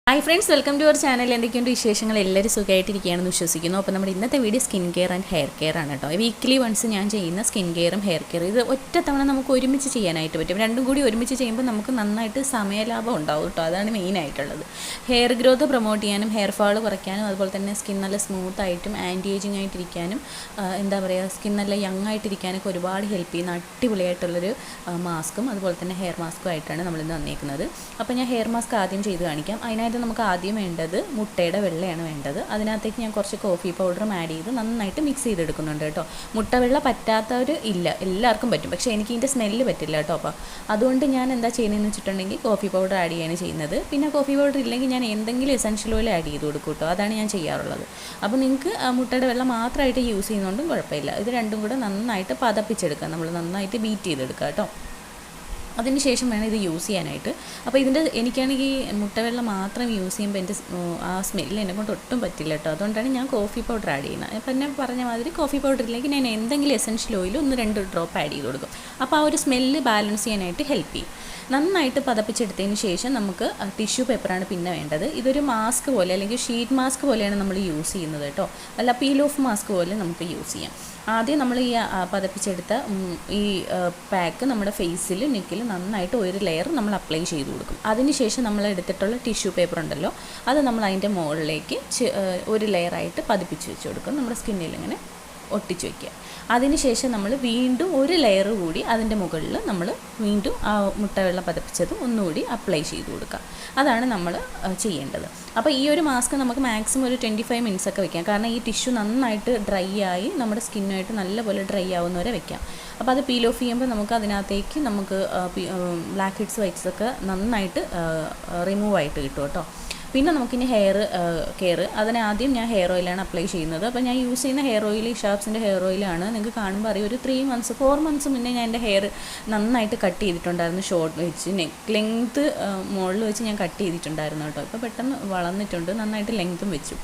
Hi friends, welcome to our channel. എന്തൊക്കെയുണ്ട് വിശേഷങ്ങൾ? എല്ലാവരും സുഖമായിട്ടിരിക്കുകയാണെന്ന് വിശ്വസിക്കുന്നു. അപ്പോൾ നമ്മുടെ ഇന്നത്തെ video skin care and hair care ആണ് കേട്ടോ. വീക്ക്ലി വൺസ് ഞാൻ ചെയ്യുന്ന സ്കിൻ കെയറും ഹെയർ കെയർ ഇത് ഒറ്റ തവണ നമുക്ക് ഒരുമിച്ച് ചെയ്യാനായിട്ട് പറ്റും. രണ്ടും കൂടി ഒരുമിച്ച് ചെയ്യുമ്പോൾ നമുക്ക് നന്നായിട്ട് സമയലാഭം ഉണ്ടാവും കേട്ടോ. അതാണ് മെയിനായിട്ടുള്ളത്. ഹെയർ ഗ്രോത്ത് പ്രൊമോട്ട് ചെയ്യാനും ഹെയർ ഫാൾ കുറയ്ക്കാനും അതുപോലെ തന്നെ സ്കിൻ നല്ല സ്മൂത്ത് ആയിട്ടും ആൻറ്റി ഏജിങ് ആയിട്ടിരിക്കാനും എന്താ പറയുക, സ്കിൻ നല്ല യങ് ആയിട്ടിരിക്കാനൊക്കെ ഒരുപാട് ഹെൽപ്പ് ചെയ്യുന്ന അടിപൊളിയായിട്ടുള്ളൊരു മാസ്കും അതുപോലെ തന്നെ ഹെയർ മാസ്കും ആയിട്ടാണ് നമ്മളിന്ന് വന്നേക്കുന്നത്. അപ്പോൾ ഞാൻ ഹെയർ മാസ്ക് ആദ്യം ചെയ്ത് കാണിക്കാം. അതിനായിട്ട് നമുക്ക് ആദ്യം വേണ്ടത് മുട്ടയുടെ വെള്ളയാണ് വേണ്ടത്. അതിനകത്തേക്ക് ഞാൻ കുറച്ച് കോഫി പൗഡറും ആഡ് ചെയ്ത് നന്നായിട്ട് മിക്സ് ചെയ്തെടുക്കുന്നുണ്ട് കേട്ടോ. മുട്ട വെള്ള പറ്റാത്തവർ ഇല്ല, എല്ലാവർക്കും പറ്റും, പക്ഷേ എനിക്ക് ഇതിൻ്റെ സ്മെല്ല് പറ്റില്ല കേട്ടോ. അപ്പോൾ അതുകൊണ്ട് ഞാൻ എന്താ ചെയ്യുന്നതെന്ന് വെച്ചിട്ടുണ്ടെങ്കിൽ കോഫി പൗഡർ ആഡ് ചെയ്യാണ് ചെയ്യുന്നത്. പിന്നെ കോഫി പൗഡർ ഇല്ലെങ്കിൽ ഞാൻ എന്തെങ്കിലും എസൻഷ്യൽ ഓയിൽ ആഡ് ചെയ്ത് കൊടുക്കും കേട്ടോ. അതാണ് ഞാൻ ചെയ്യാറുള്ളത്. അപ്പോൾ നിങ്ങൾക്ക് മുട്ടയുടെ വെള്ളം മാത്രമായിട്ട് യൂസ് ചെയ്യുന്നതുകൊണ്ടും കുഴപ്പമില്ല. ഇത് രണ്ടും കൂടെ നന്നായിട്ട് പതപ്പിച്ചെടുക്കുക, നമ്മൾ നന്നായിട്ട് ബീറ്റ് ചെയ്തെടുക്കുക കേട്ടോ. അതിന് ശേഷം വേണം ഇത് യൂസ് ചെയ്യാനായിട്ട്. അപ്പോൾ എനിക്കാണെങ്കിൽ മുട്ടവെള്ളം മാത്രം യൂസ് ചെയ്യുമ്പോൾ എൻ്റെ ആ സ്മെല്ല് എന്നെ കൊണ്ട് ഒട്ടും പറ്റില്ല കേട്ടോ. അതുകൊണ്ടാണ് ഞാൻ കോഫി പൗഡർ ആഡ് ചെയ്യുന്നത്. അപ്പം എന്നെ പറഞ്ഞ മാതിരി കോഫി പൗഡറിലേക്ക് ഞാൻ എന്തെങ്കിലും എസൻഷ്യൽ ഓയിൽ 1-2 ഡ്രോപ്പ് ആഡ് ചെയ്ത് കൊടുക്കും. അപ്പോൾ ആ ഒരു സ്മെല്ല് ബാലൻസ് ചെയ്യാനായിട്ട് ഹെൽപ്പ് ചെയ്യും. നന്നായിട്ട് പതപ്പിച്ചെടുത്തതിന് ശേഷം നമുക്ക് ടിഷ്യൂ പേപ്പറാണ് പിന്നെ വേണ്ടത്. ഇതൊരു മാസ്ക് പോലെ അല്ലെങ്കിൽ ഷീറ്റ് മാസ്ക് പോലെയാണ് നമ്മൾ യൂസ് ചെയ്യുന്നത് കേട്ടോ. അല്ല, പീൽ ഓഫ് മാസ്ക് പോലെ നമുക്ക് യൂസ് ചെയ്യാം. ആദ്യം നമ്മൾ ഈ പതപ്പിച്ചെടുത്ത ഈ പാക്ക് നമ്മുടെ ഫേസിൽ നെക്കിൽ നന്നായിട്ട് ഒരു ലെയർ നമ്മൾ അപ്ലൈ ചെയ്ത് കൊടുക്കും. അതിനുശേഷം നമ്മൾ എടുത്തിട്ടുള്ള ടിഷ്യൂ പേപ്പർ ഉണ്ടല്ലോ, അത് നമ്മൾ അതിൻ്റെ മുകളിലേക്ക് ഒരു ലെയറായിട്ട് പതിപ്പിച്ച് വെച്ച് കൊടുക്കും. നമ്മുടെ സ്കിന്നിൽ ഇങ്ങനെ ഒട്ടിച്ച് വയ്ക്കുക. അതിനുശേഷം നമ്മൾ വീണ്ടും ഒരു ലെയർ കൂടി അതിൻ്റെ മുകളിൽ നമ്മൾ വീണ്ടും ആ മുട്ടവെള്ളം പതപ്പിച്ചത് ഒന്നുകൂടി അപ്ലൈ ചെയ്ത് കൊടുക്കുക. അതാണ് നമ്മൾ ചെയ്യേണ്ടത്. അപ്പോൾ ഈ ഒരു മാസ്ക് നമുക്ക് മാക്സിമം ഒരു 25 മിനിറ്റ്സ് ഒക്കെ വെക്കാം. കാരണം ഈ ടിഷ്യൂ നന്നായിട്ട് ഡ്രൈ ആയി നമ്മുടെ സ്കിന്നുമായിട്ട് നല്ലപോലെ ഡ്രൈ ആവുന്നവരെ വെക്കാം. അപ്പോൾ അത് പീൽ ഓഫ് ചെയ്യുമ്പോൾ നമുക്ക് അതിനകത്തേക്ക് നമുക്ക് ബ്ലാക്ക് ഹെഡ്സ് വൈറ്റ്സ് ഒക്കെ നന്നായിട്ട് റിമൂവ് ആയിട്ട് കിട്ടും കേട്ടോ. പിന്നെ നമുക്കിനി ഹെയർ കെയർ, ആദ്യം ഞാൻ ഹെയർ ഓയിലാണ് അപ്ലൈ ചെയ്യുന്നത്. അപ്പോൾ ഞാൻ യൂസ് ചെയ്യുന്ന ഹെയർ ഓയിൽ ഷാർപ്സിൻ്റെ ഹെയർ ഓയിലാണ്. നിങ്ങൾക്ക് കാണുമ്പോൾ അറിയാം, ഒരു 4 മന്ത്സ് മുന്നേ ഞാൻ എൻ്റെ ഹെയർ നന്നായിട്ട് കട്ട് ചെയ്തിട്ടുണ്ടായിരുന്നു. ഷോർട്ട് വെച്ച് നെക്ക് ലെങ്ത്ത് മുകളിൽ വെച്ച് ഞാൻ കട്ട് ചെയ്തിട്ടുണ്ടായിരുന്നു കേട്ടോ. ഇപ്പോൾ പെട്ടെന്ന് വളർന്നിട്ടുണ്ട്, നന്നായിട്ട് ലെങ്ത്തും വെച്ചു.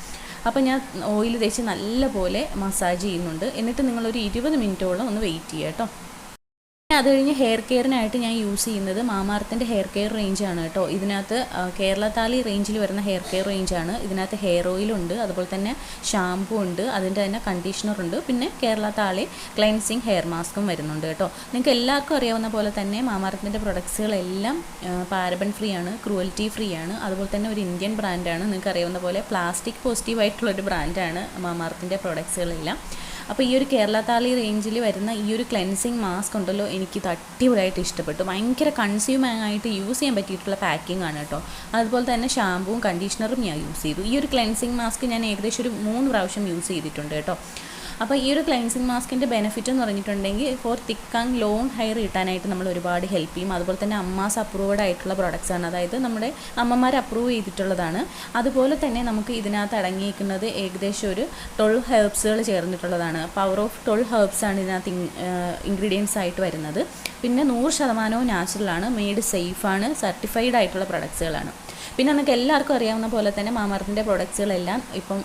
അപ്പോൾ ഞാൻ ഓയിൽ തേച്ച് നല്ലപോലെ മസാജ് ചെയ്യുന്നുണ്ട്. എന്നിട്ട് നിങ്ങളൊരു 20 മിനിറ്റോളം ഒന്ന് വെയിറ്റ് ചെയ്യുക കേട്ടോ. അത് കഴിഞ്ഞ് ഹെയർ കെയറിനായിട്ട് ഞാൻ യൂസ് ചെയ്യുന്നത് മാമാർത്തിൻ്റെ ഹെയർ കെയർ റേഞ്ചാണ് കേട്ടോ. ഇതിനകത്ത് കേരള താളി റേഞ്ചിൽ വരുന്ന ഹെയർ കെയർ റേഞ്ചാണ്. ഇതിനകത്ത് ഹെയർ ഓയിലുണ്ട്, അതുപോലെ തന്നെ ഷാമ്പൂ ഉണ്ട്, അതിൻ്റെ തന്നെ കണ്ടീഷണറുണ്ട്, പിന്നെ കേരള താളി ക്ലെൻസിങ് ഹെയർ മാസ്കും വരുന്നുണ്ട് കേട്ടോ. നിങ്ങൾക്ക് എല്ലാവർക്കും അറിയാവുന്ന പോലെ തന്നെ മാമാർത്തിൻ്റെ പ്രൊഡക്ട്സുകളെല്ലാം പാരബൻ ഫ്രീ ആണ്, ക്രൂവൽറ്റി ഫ്രീ ആണ്, അതുപോലെ തന്നെ ഒരു ഇന്ത്യൻ ബ്രാൻഡാണ്. നിങ്ങൾക്ക് അറിയാവുന്ന പോലെ പ്ലാസ്റ്റിക് പോസിറ്റീവായിട്ടുള്ളൊരു ബ്രാൻഡാണ് മാമാർത്തിൻ്റെ പ്രൊഡക്ട്സുകളെല്ലാം. അപ്പോൾ ഈ ഒരു കേരള താളി റേഞ്ചിൽ വരുന്ന ഈ ഒരു ക്ലെൻസിങ് മാസ്ക് ഉണ്ടല്ലോ, എനിക്കിത് അടിപൊളിയായിട്ട് ഇഷ്ടപ്പെട്ടു. ഭയങ്കര കൺസ്യൂമിങ് ആയിട്ട് യൂസ് ചെയ്യാൻ പറ്റിയിട്ടുള്ള പാക്കിംഗ് ആണ് കേട്ടോ. അതുപോലെ തന്നെ ഷാമ്പൂവും കണ്ടീഷണറും ഞാൻ യൂസ് ചെയ്തു. ഈ ഒരു ക്ലെൻസിങ് മാസ്ക് ഞാൻ ഏകദേശം ഒരു 3 പ്രാവശ്യം യൂസ് ചെയ്തിട്ടുണ്ട് കേട്ടോ. അപ്പോൾ ഈ ഒരു ക്ലെൻസിങ് മാസ്കിൻ്റെ ബെനിഫിറ്റ് എന്ന് പറഞ്ഞിട്ടുണ്ടെങ്കിൽ for thick and long hair കിട്ടാനായിട്ട് നമ്മൾ ഒരുപാട് ഹെൽപ്പ് ചെയ്യും. അതുപോലെ തന്നെ അമ്മാസ് അപ്രൂവ്ഡ് ആയിട്ടുള്ള പ്രോഡക്റ്റ്സ് ആണ്, അതായത് നമ്മുടെ അമ്മമാർ അപ്രൂവ് ചെയ്തിട്ടുള്ളതാണ്. അതുപോലെ തന്നെ നമുക്ക് ഇതിനകത്ത് അടങ്ങിയിരിക്കുന്നത് ഏകദേശം ഒരു 12 ഹെർബ്സുകൾ ചേർന്നിട്ടുള്ളതാണ്. പവർ ഓഫ് 12 ഹെർബ്സ് ആണ് ഇതിനകത്ത് ഇൻഗ്രീഡിയൻസ് ആയിട്ട് വരുന്നത്. പിന്നെ 100% നാച്ചുറലാണ്, മെയ്ഡ് സേഫാണ്, സർട്ടിഫൈഡ് ആയിട്ടുള്ള പ്രൊഡക്ട്സുകളാണ്. പിന്നെ നമുക്ക് എല്ലാവർക്കും അറിയാവുന്ന പോലെ തന്നെ മാമാർത്തിൻ്റെ പ്രൊഡക്ട്സുകളെല്ലാം ഇപ്പം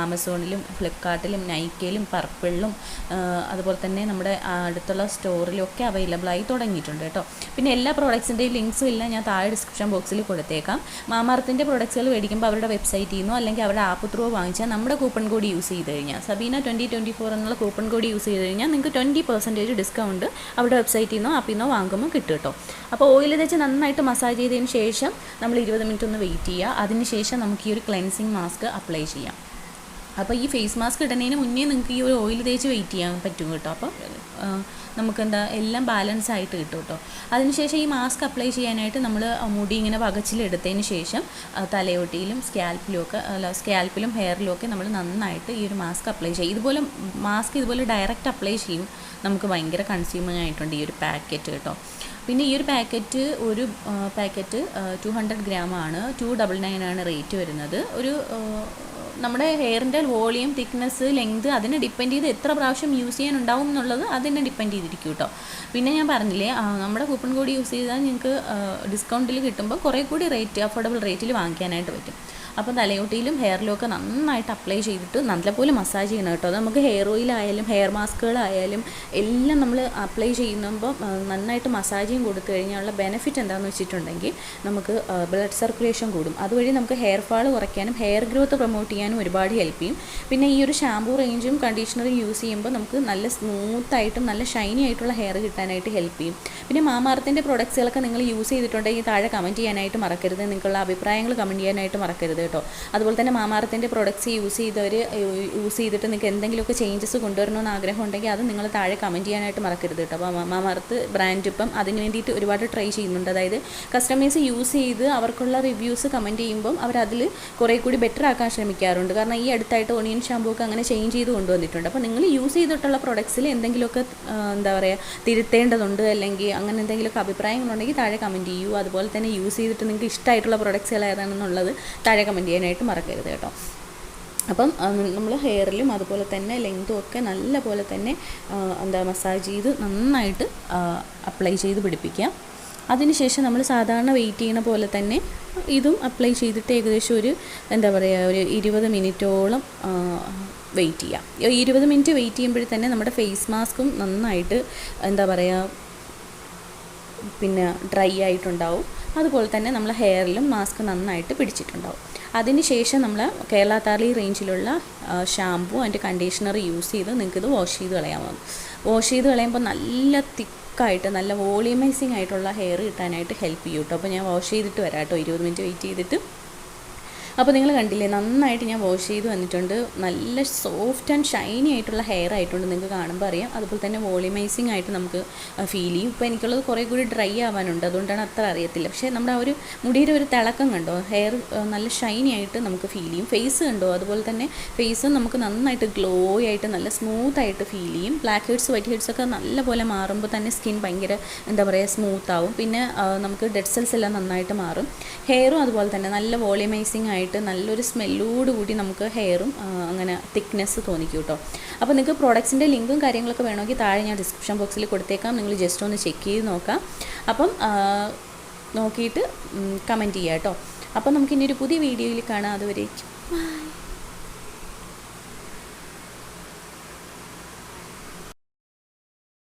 ആമസോണിലും ഫ്ലിപ്കാർട്ടിലും നൈക്കയിലും പർപ്പിളിലും അതുപോലെ തന്നെ നമ്മുടെ അടുത്തുള്ള സ്റ്റോറിലും ഒക്കെ അവൈലബിൾ ആയി തുടങ്ങിയിട്ടുണ്ട് കേട്ടോ. പിന്നെ എല്ലാ പ്രോഡക്ട്സിൻ്റെയും ലിങ്ക്സും എല്ലാം ഞാൻ താഴെ ഡിസ്ക്രിപ്ഷൻ ബോക്സിൽ കൊടുത്തേക്കാം. മാമാർത്തിൻ്റെ പ്രൊഡക്ട്സുകൾ മേടിക്കുമ്പോൾ അവരുടെ വെബ്സൈറ്റിൽ നിന്നോ അല്ലെങ്കിൽ അവരുടെ ആപ്പ് ത്രൂ വാങ്ങിച്ചാൽ നമ്മുടെ കൂപ്പൺ കോഡ് യൂസ് ചെയ്ത് കഴിഞ്ഞാൽ സബീന 2024 എന്നുള്ള കൂപ്പൺ കോഡ് യൂസ് ചെയ്ത് കഴിഞ്ഞാൽ നിങ്ങൾക്ക് 20% ഡിസ്കൗണ്ട് അവരുടെ വെബ്സൈറ്റിൽ നിന്നോ ആപ്പിൽ നിന്നോ വാങ്ങുമ്പോൾ കിട്ടും കേട്ടോ. അപ്പോൾ ഓയിൽ തേച്ച് നന്നായിട്ട് മസാജ് ചെയ്തതിന് ശേഷം നമ്മൾ 20 മിനിറ്റ് ഒന്ന് വെയിറ്റ് ചെയ്യുക. അതിനുശേഷം നമുക്ക് ഈ ഒരു ക്ലെൻസിങ് മാസ്ക് അപ്ലൈ ചെയ്യാം. അപ്പോൾ ഈ ഫേസ് മാസ്ക് ഇടുന്നതിന് മുന്നേ നിങ്ങൾക്ക് ഈ ഒരു ഓയിൽ തേച്ച് വെയിറ്റ് ചെയ്യാൻ പറ്റും കേട്ടോ. അപ്പോൾ നമുക്കെന്താ എല്ലാം ബാലൻസ് ആയിട്ട് കിട്ടും കേട്ടോ. അതിനുശേഷം ഈ മാസ്ക് അപ്ലൈ ചെയ്യാനായിട്ട് നമ്മൾ മുടി ഇങ്ങനെ വകച്ചിലെടുത്തതിന് ശേഷം തലയോട്ടിയിലും സ്കാൽപ്പിലും ഹെയറിലും ഒക്കെ നമ്മൾ നന്നായിട്ട് ഈ ഒരു മാസ്ക് അപ്ലൈ ചെയ്യും. ഇതുപോലെ ഡയറക്റ്റ് അപ്ലൈ ചെയ്യും. നമുക്ക് ഭയങ്കര കൺസ്യൂമിങ് ആയിട്ടുണ്ട് ഈ ഒരു പാക്കറ്റ് കേട്ടോ. പിന്നെ ഈ ഒരു പാക്കറ്റ് 200 ഗ്രാമാണ്, 299 ആണ് റേറ്റ് വരുന്നത്. നമ്മുടെ ഹെയറിൻ്റെ വോളിയം, തിക്നെസ്, ലെങ്ത് അതിനെ ഡിപ്പെൻഡ് ചെയ്ത് എത്ര പ്രാവശ്യം യൂസ് ചെയ്യാനുണ്ടാവും എന്നുള്ളത് അതിനെ ഡിപ്പെൻഡ് ചെയ്തിരിക്കും കേട്ടോ. പിന്നെ ഞാൻ പറഞ്ഞില്ലേ, നമ്മുടെ കൂപ്പൺ കോഡ് യൂസ് ചെയ്താൽ നിങ്ങൾക്ക് ഡിസ്കൗണ്ടിൽ കിട്ടുമ്പോൾ കുറേ കൂടി അഫോർഡബിൾ റേറ്റിൽ വാങ്ങിക്കാനായിട്ട് പറ്റും. അപ്പോൾ തലയോട്ടിയിലും ഹെയറിലും ഒക്കെ നന്നായിട്ട് അപ്ലൈ ചെയ്തിട്ട് നല്ലപോലെ മസാജ് ചെയ്യണം കേട്ടോ. അത് നമുക്ക് ഹെയർ ഓയിലായാലും ഹെയർ മാസ്കുകളായാലും എല്ലാം നമ്മൾ അപ്ലൈ ചെയ്യുമ്പോൾ നന്നായിട്ട് മസാജിങ് കൊടുത്തു കഴിഞ്ഞാലുള്ള ബെനിഫിറ്റ് എന്താണെന്ന് വെച്ചിട്ടുണ്ടെങ്കിൽ നമുക്ക് ബ്ലഡ് സർക്കുലേഷൻ കൂടും. അതുവഴി നമുക്ക് ഹെയർ ഫാൾ കുറയ്ക്കാനും ഹെയർ ഗ്രോത്ത് പ്രൊമോട്ട് ചെയ്യാനും ഒരുപാട് ഹെൽപ്പ് ചെയ്യും. പിന്നെ ഈ ഒരു ഷാമ്പൂ റേഞ്ചും കണ്ടീഷണറും യൂസ് ചെയ്യുമ്പോൾ നമുക്ക് നല്ല സ്മൂത്തായിട്ടും നല്ല ഷൈനി ആയിട്ടുള്ള ഹെയർ കിട്ടാനായിട്ട് ഹെൽപ്പ് ചെയ്യും. പിന്നെ മാമാർത്തിൻ്റെ പ്രൊഡക്ട്സുകളൊക്കെ നിങ്ങൾ യൂസ് ചെയ്തിട്ടുണ്ടെങ്കിൽ താഴെ കമൻറ്റ് ചെയ്യാനായിട്ട് മറക്കരുത്. നിങ്ങൾക്കുള്ള അഭിപ്രായങ്ങൾ കമൻറ്റ് ചെയ്യാനായിട്ട് മറക്കരുത് കേട്ടോ. അതുപോലെ തന്നെ മാമാർത്തിൻ്റെ പ്രൊഡക്ട്സ് യൂസ് ചെയ്തിട്ട് നിങ്ങൾക്ക് എന്തെങ്കിലുമൊക്കെ ചേഞ്ചസ് കൊണ്ടുവരണമെന്ന് ആഗ്രഹം ഉണ്ടെങ്കിൽ അത് നിങ്ങൾ താഴെ കമൻറ്റ് ചെയ്യാനായിട്ട് മറക്കരുത് കേട്ടോ. അപ്പോൾ മാമാർത്ത് ബ്രാൻഡ് ഇപ്പം അതിന് വേണ്ടിയിട്ട് ഒരുപാട് ട്രൈ ചെയ്യുന്നുണ്ട്. അതായത് കസ്റ്റമേഴ്സ് യൂസ് ചെയ്ത് അവർക്കുള്ള റിവ്യൂസ് കമൻറ്റ് ചെയ്യുമ്പം അവരതിൽ കുറേ കൂടി ബെറ്റർ ആക്കാൻ ശ്രമിക്കാറുണ്ട്. കാരണം ഈ അടുത്തായിട്ട് ഒണിയൻ ഷാമ്പൂ ഒക്കെ അങ്ങനെ ചേഞ്ച് ചെയ്ത് കൊണ്ടുവന്നിട്ടുണ്ട്. അപ്പോൾ നിങ്ങൾ യൂസ് ചെയ്തിട്ടുള്ള പ്രൊഡക്ട്സിൽ എന്തെങ്കിലുമൊക്കെ എന്താ പറയുക തിരുത്തേണ്ടതുണ്ട് അല്ലെങ്കിൽ അങ്ങനെ എന്തെങ്കിലുമൊക്കെ അഭിപ്രായങ്ങളുണ്ടെങ്കിൽ താഴെ കമൻറ്റ് ചെയ്യൂ. അതുപോലെ തന്നെ യൂസ് ചെയ്തിട്ട് നിങ്ങൾക്ക് ഇഷ്ടമായിട്ടുള്ള പ്രൊഡക്ട്സുകൾ ഏതാണെന്നുള്ളത് താഴെ കമൻറ്റ് ചെയ്യാനായിട്ട് മറക്കരുത് കേട്ടോ. അപ്പം നമ്മൾ ഹെയറിലും അതുപോലെ തന്നെ ലെങ്തും ഒക്കെ നല്ല പോലെ തന്നെ മസാജ് ചെയ്ത് നന്നായിട്ട് അപ്ലൈ ചെയ്ത് പിടിപ്പിക്കാം. അതിനുശേഷം നമ്മൾ സാധാരണ വെയിറ്റ് ചെയ്യുന്ന പോലെ തന്നെ ഇതും അപ്ലൈ ചെയ്തിട്ട് ഏകദേശം ഒരു 20 മിനിറ്റോളം വെയിറ്റ് ചെയ്യാം. 20 മിനിറ്റ് വെയിറ്റ് ചെയ്യുമ്പോഴേ തന്നെ നമ്മുടെ ഫേസ് മാസ്കും നന്നായിട്ട് പിന്നെ ഡ്രൈ ആയിട്ടുണ്ടാവും. അതുപോലെ തന്നെ നമ്മൾ ഹെയറിലും മാസ്ക് നന്നായിട്ട് പിടിച്ചിട്ടുണ്ടാവും. അതിനുശേഷം നമ്മൾ കേരള താർലി റേഞ്ചിലുള്ള ഷാമ്പൂ ആൻഡ് കണ്ടീഷണർ യൂസ് ചെയ്ത് നിങ്ങൾക്കിത് വാഷ് ചെയ്ത് കളയാം. വാഷ് ചെയ്ത് കളയുമ്പോൾ നല്ല തിക്കായിട്ട് നല്ല വോളിയമൈസിങ് ആയിട്ടുള്ള ഹെയർ കിട്ടാനായിട്ട് ഹെൽപ്പ് ചെയ്യും കേട്ടോ. അപ്പോൾ ഞാൻ വാഷ് ചെയ്തിട്ട് വരാം കേട്ടോ, 20 മിനിറ്റ് വെയിറ്റ് ചെയ്തിട്ട്. അപ്പോൾ നിങ്ങൾ കണ്ടില്ലേ, നന്നായിട്ട് ഞാൻ വാഷ് ചെയ്ത് വന്നിട്ടുണ്ട്. നല്ല സോഫ്റ്റ് ആൻഡ് ഷൈനി ആയിട്ടുള്ള ഹെയർ ആയിട്ടുണ്ട്, നിങ്ങൾക്ക് കാണുമ്പോൾ അറിയാം. അതുപോലെ തന്നെ വോളിമൈസിങ് ആയിട്ട് നമുക്ക് ഫീൽ ചെയ്യും. ഇപ്പോൾ എനിക്കുള്ളത് കുറേ കൂടി ഡ്രൈ ആവാനുണ്ട്, അതുകൊണ്ടാണ് അത്ര അറിയത്തില്ല. പക്ഷേ നമ്മുടെ ആ ഒരു മുടിയുടെ ഒരു തിളക്കം കണ്ടോ, ഹെയർ നല്ല ഷൈനി ആയിട്ട് നമുക്ക് ഫീൽ ചെയ്യും. ഫേസ് കണ്ടോ, അതുപോലെ തന്നെ ഫേസ് നമുക്ക് നന്നായിട്ട് ഗ്ലോ ആയിട്ട് നല്ല സ്മൂത്ത് ആയിട്ട് ഫീൽ ചെയ്യും. ബ്ലാക്ക് ഹെഡ്സ് വൈറ്റ് ഹെഡ്സ് ഒക്കെ നല്ലപോലെ മാറുമ്പോൾ തന്നെ സ്കിൻ ഭയങ്കര സ്മൂത്ത് ആവും. പിന്നെ നമുക്ക് ഡെഡ് സെൽസ് എല്ലാം നന്നായിട്ട് മാറും. ഹെയറും അതുപോലെ തന്നെ നല്ല വോളിമൈസിങ് ആയിട്ട് നല്ലൊരു സ്മെല്ലോട് കൂടി നമുക്ക് ഹെയറും അങ്ങനെ തിക്നെസ് തോന്നിക്കും കേട്ടോ. അപ്പോൾ നിങ്ങൾക്ക് പ്രോഡക്ട്സിൻ്റെ ലിങ്കും കാര്യങ്ങളൊക്കെ വേണമെങ്കിൽ താഴെ ഞാൻ ഡിസ്ക്രിപ്ഷൻ ബോക്സിൽ കൊടുത്തേക്കാം. നിങ്ങൾ ജസ്റ്റ് ഒന്ന് ചെക്ക് ചെയ്ത് നോക്കാം. അപ്പം നോക്കിയിട്ട് കമൻറ്റ് ചെയ്യാം കേട്ടോ. അപ്പം നമുക്കിനി ഒരു പുതിയ വീഡിയോയിൽ കാണാം. അതുവരേക്കും ബൈ.